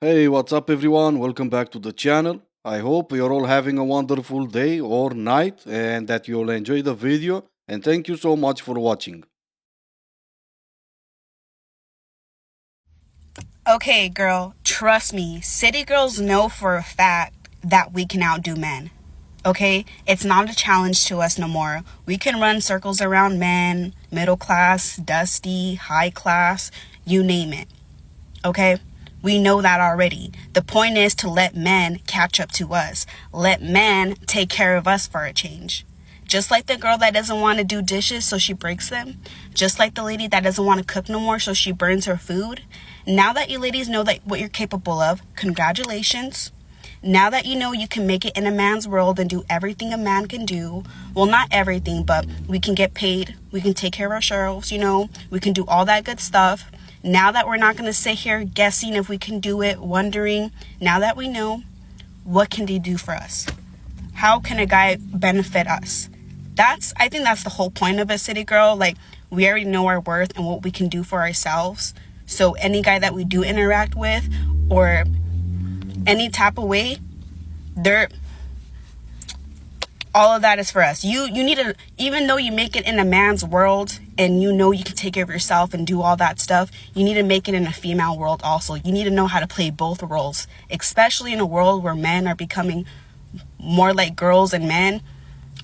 Hey, what's up, everyone? Welcome back to the channel. I hope you're all having a wonderful day or night and that you'll enjoy the video. And thank you so much for watching. Okay, girl, trust me. City girls know for a fact that we can outdo men. Okay? It's not a challenge to us no more. We can run circles around men, middle class, dusty, high class, you name it. Okay? We know that already. The point is to let men catch up to us. Let men take care of us for a change. Just like the girl that doesn't want to do dishes so she breaks them. Just like the lady that doesn't want to cook no more so she burns her food. Now that you ladies know that what you're capable of, congratulations. Now that you know you can make it in a man's world and do everything a man can do, well, not everything, but we can get paid, we can take care of ourselves, we can do all that good stuff. Now that we're not going to sit here guessing if we can do it, wondering, now that we know, what can they do for us? How can a guy benefit us? I think that's the whole point of a city girl. Like, we already know our worth and what we can do for ourselves. So any guy that we do interact with or any type of way, they're all of that is for us. You need to, even though you make it in a man's world and you know you can take care of yourself and do all that stuff, you need to make it in a female world also. You need to know how to play both roles, especially in a world where men are becoming more like girls and men,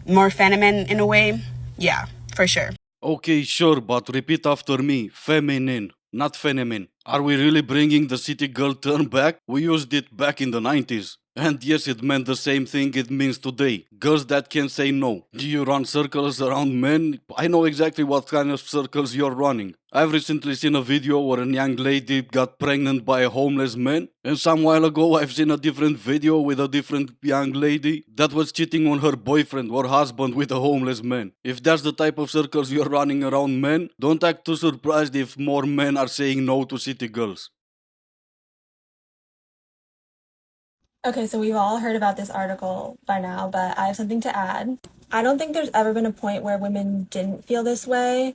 more feminine in a way. Yeah, for sure. Okay, sure, but repeat after me. Feminine, not feminine. Are we really bringing the city girl term back? We used it back in the 90s. And yes, it meant the same thing it means today. Girls that can say no. Do you run circles around men? I know exactly what kind of circles you're running. I've recently seen a video where a young lady got pregnant by a homeless man, and some while ago I've seen a different video with a different young lady that was cheating on her boyfriend or husband with a homeless man. If that's the type of circles you're running around men, don't act too surprised if more men are saying no to city girls. Okay, so we've all heard about this article by now, but I have something to add. I don't think there's ever been a point where women didn't feel this way.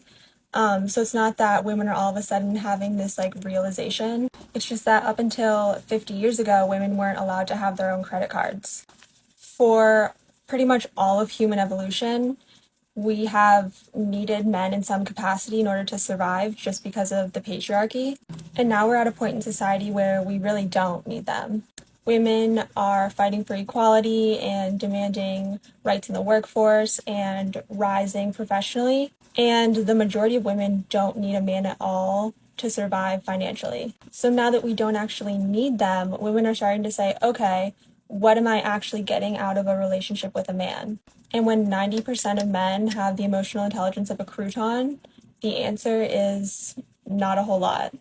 So it's not that women are all of a sudden having this like realization. It's just that up until 50 years ago, women weren't allowed to have their own credit cards. For pretty much all of human evolution, we have needed men in some capacity in order to survive just because of the patriarchy. And now we're at a point in society where we really don't need them. Women are fighting for equality and demanding rights in the workforce and rising professionally. And the majority of women don't need a man at all to survive financially. So now that we don't actually need them, women are starting to say, okay, what am I actually getting out of a relationship with a man? And when 90% of men have the emotional intelligence of a crouton, the answer is not a whole lot.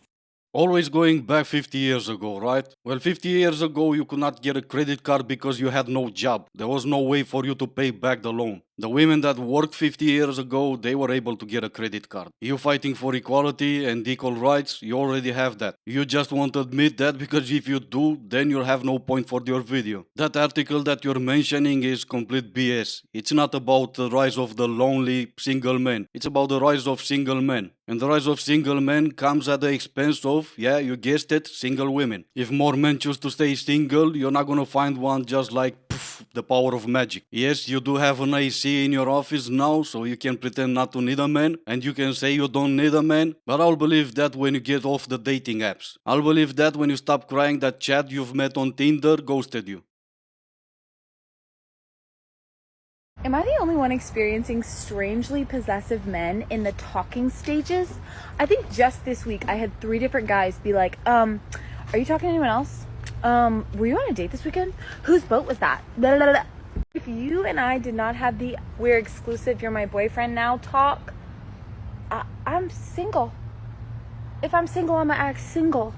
Always going back 50 years ago, right? Well, 50 years ago, you could not get a credit card because you had no job. There was no way for you to pay back the loan. The women that worked 50 years ago, they were able to get a credit card. You fighting for equality and equal rights, you already have that. You just won't admit that because if you do, then you'll have no point for your video. That article that you're mentioning is complete BS. It's not about the rise of the lonely single man. It's about the rise of single men. And the rise of single men comes at the expense of, yeah, you guessed it, single women. If more men choose to stay single, you're not gonna find one just like poof, the power of magic. Yes, you do have an AC in your office now, so you can pretend not to need a man, and you can say you don't need a man, but I'll believe that when you get off the dating apps. I'll believe that when you stop crying that Chad you've met on Tinder ghosted you. Am I the only one experiencing strangely possessive men in the talking stages? I think just this week I had 3 different guys be like, are you talking to anyone else? Were you on a date this weekend? Whose boat was that? Blah, blah, blah. If you and I did not have the we're exclusive, you're my boyfriend now talk, I'm single. If I'm single, I'm gonna act single.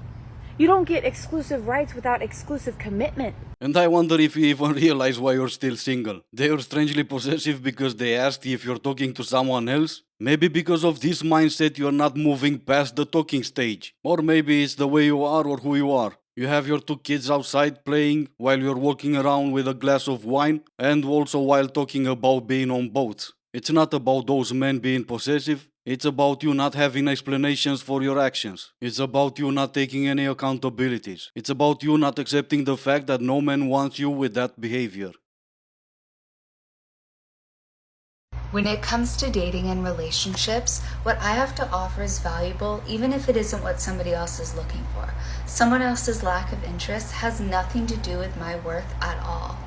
You don't get exclusive rights without exclusive commitment. And I wonder if you even realize why you're still single. They are strangely possessive because they asked if you're talking to someone else. Maybe because of this mindset you're not moving past the talking stage. Or maybe it's the way you are or who you are. You have your 2 kids outside playing while you're walking around with a glass of wine and also while talking about being on boats. It's not about those men being possessive. It's about you not having explanations for your actions. It's about you not taking any accountabilities. It's about you not accepting the fact that no man wants you with that behavior. When it comes to dating and relationships, what I have to offer is valuable, even if it isn't what somebody else is looking for. Someone else's lack of interest has nothing to do with my worth at all.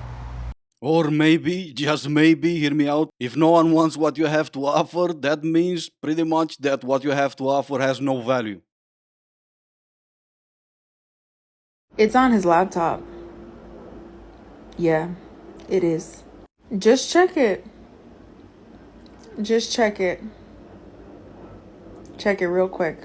Or maybe, just maybe, hear me out, if no one wants what you have to offer, that means pretty much that what you have to offer has no value. It's on his laptop. Yeah, it is. Just check it. Just check it. Check it real quick.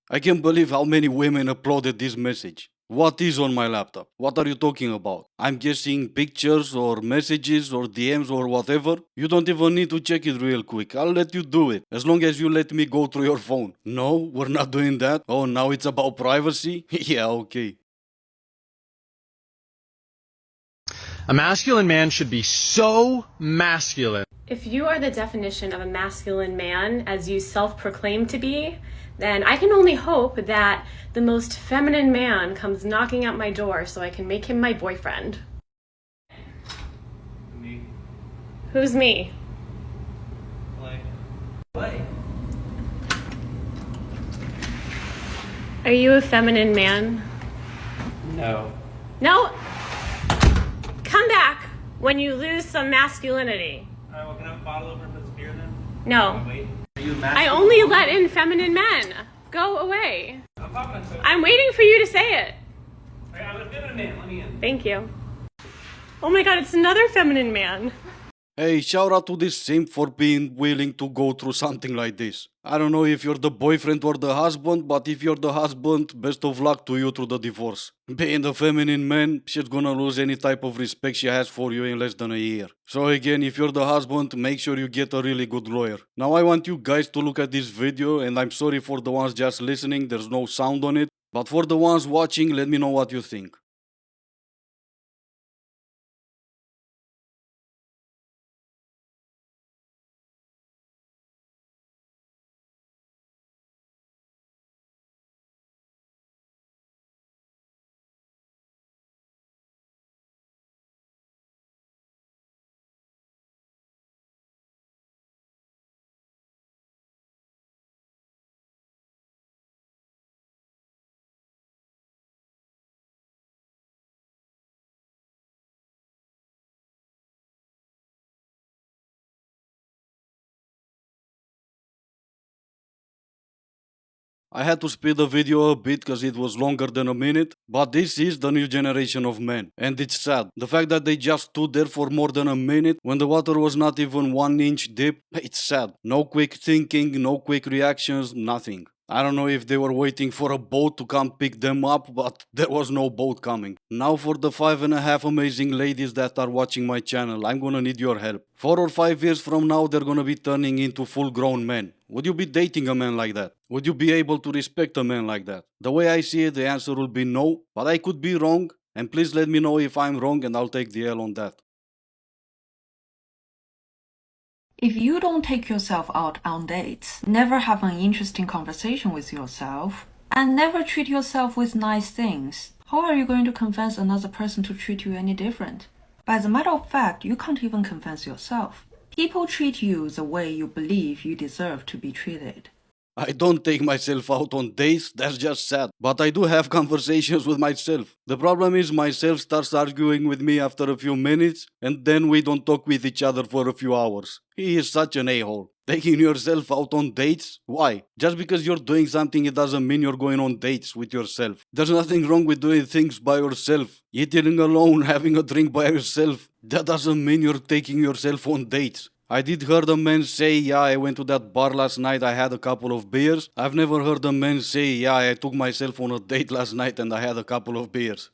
I can't believe how many women uploaded this message. What is on my laptop? What are you talking about? I'm guessing pictures or messages or DMs or whatever. You don't even need to check it real quick. I'll let you do it, as long as you let me go through your phone. No, we're not doing that. Oh, now it's about privacy? Yeah, okay. A masculine man should be so masculine. If you are the definition of a masculine man, as you self-proclaim to be, then I can only hope that the most feminine man comes knocking at my door so I can make him my boyfriend. Me. Who's me? Play. Are you a feminine man? No. No? Come back when you lose some masculinity. Alright, well, can I have a bottle opener for this beer then? No. Wait. Are you a I only let in feminine men. Go away. I'm talking to I'm waiting for you to say it. Alright, I'm a feminine man. Let me in. Thank you. Oh my god, it's another feminine man. Hey, shout out to this simp for being willing to go through something like this. I don't know if you're the boyfriend or the husband, but if you're the husband, best of luck to you through the divorce. Being the feminine man, she's gonna lose any type of respect she has for you in less than a year. So again, if you're the husband, make sure you get a really good lawyer. Now I want you guys to look at this video, and I'm sorry for the ones just listening, there's no sound on it. But for the ones watching, let me know what you think. I had to speed the video a bit because it was longer than a minute, but this is the new generation of men, and it's sad. The fact that they just stood there for more than a minute when the water was not even 1 inch deep, it's sad. No quick thinking, no quick reactions, nothing. I don't know if they were waiting for a boat to come pick them up, but there was no boat coming. Now for the 5.5 amazing ladies that are watching my channel, I'm gonna need your help. 4 or 5 years from now, they're gonna be turning into full-grown men. Would you be dating a man like that? Would you be able to respect a man like that? The way I see it, the answer will be no, but I could be wrong, and please let me know if I'm wrong and I'll take the L on that. If you don't take yourself out on dates, never have an interesting conversation with yourself, and never treat yourself with nice things, how are you going to convince another person to treat you any different? By the matter of fact, you can't even convince yourself. People treat you the way you believe you deserve to be treated. I don't take myself out on dates, that's just sad. But I do have conversations with myself. The problem is myself starts arguing with me after a few minutes, and then we don't talk with each other for a few hours. He is such an a-hole. Taking yourself out on dates? Why? Just because you're doing something, it doesn't mean you're going on dates with yourself. There's nothing wrong with doing things by yourself. Eating alone, having a drink by yourself. That doesn't mean you're taking yourself on dates. I did hear a man say, yeah, I went to that bar last night, I had a couple of beers. I've never heard a man say, yeah, I took myself on a date last night and I had a couple of beers.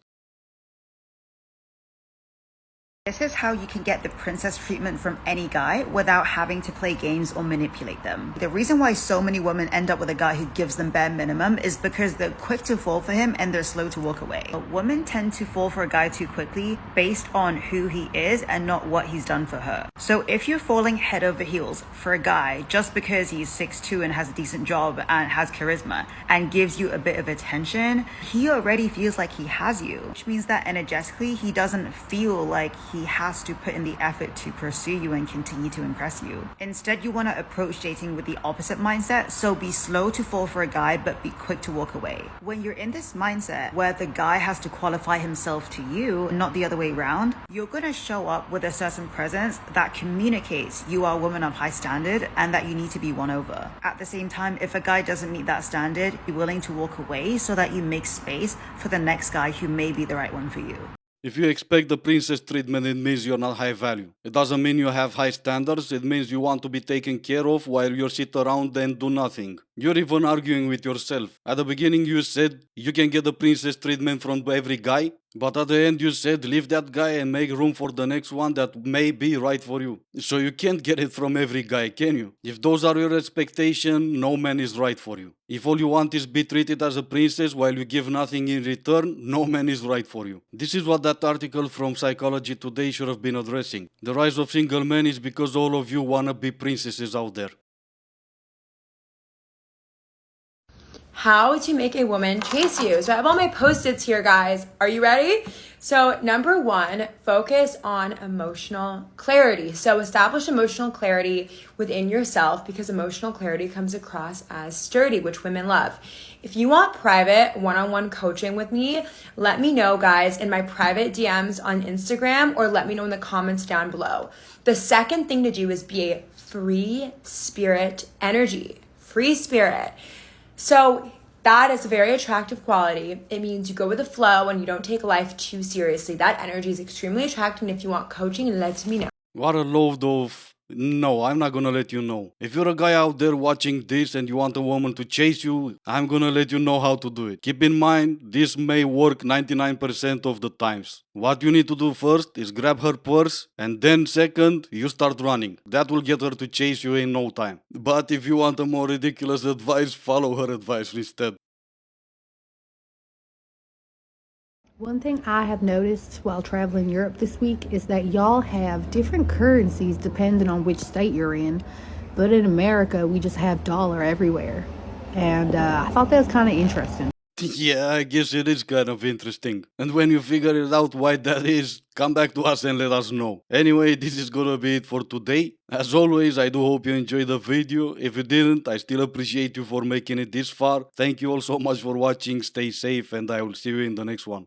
This is how you can get the princess treatment from any guy without having to play games or manipulate them. The reason why so many women end up with a guy who gives them bare minimum is because they're quick to fall for him and they're slow to walk away. But women tend to fall for a guy too quickly based on who he is and not what he's done for her. So if you're falling head over heels for a guy just because he's 6'2" and has a decent job and has charisma and gives you a bit of attention, he already feels like he has you, which means that energetically he doesn't feel like he has to put in the effort to pursue you and continue to impress you. Instead, you want to approach dating with the opposite mindset, so be slow to fall for a guy but be quick to walk away. When you're in this mindset where the guy has to qualify himself to you, not the other way around, you're going to show up with a certain presence that communicates you are a woman of high standard and that you need to be won over. At the same time, if a guy doesn't meet that standard, be willing to walk away so that you make space for the next guy who may be the right one for you. If you expect the princess treatment, it means you're not high value. It doesn't mean you have high standards, it means you want to be taken care of while you sit around and do nothing. You're even arguing with yourself. At the beginning you said you can get the princess treatment from every guy, but at the end you said leave that guy and make room for the next one that may be right for you. So you can't get it from every guy, can you? If those are your expectations, no man is right for you. If all you want is be treated as a princess while you give nothing in return, no man is right for you. This is what that article from Psychology Today should have been addressing. The rise of single men is because all of you wanna be princesses out there. How to make a woman chase you. So I have all my post-its here, guys. Are you ready? So number one, focus on emotional clarity. So establish emotional clarity within yourself because emotional clarity comes across as sturdy, which women love. If you want private one-on-one coaching with me, let me know, guys, in my private DMs on Instagram or let me know in the comments down below. The second thing to do is be a free spirit energy. Free spirit. So that is a very attractive quality. It means you go with the flow and you don't take life too seriously. That energy is extremely attracting. If you want coaching, let me know. What a load of... No, I'm not gonna let you know. If you're a guy out there watching this and you want a woman to chase you, I'm gonna let you know how to do it. Keep in mind, this may work 99% of the times. What you need to do first is grab her purse, and then second, you start running. That will get her to chase you in no time. But if you want a more ridiculous advice, follow her advice instead. One thing I have noticed while traveling Europe this week is that y'all have different currencies depending on which state you're in. But in America, we just have dollar everywhere. And I thought that was kind of interesting. Yeah, I guess it is kind of interesting. And when you figure it out why that is, come back to us and let us know. Anyway, this is gonna be it for today. As always, I do hope you enjoyed the video. If you didn't, I still appreciate you for making it this far. Thank you all so much for watching. Stay safe and I will see you in the next one.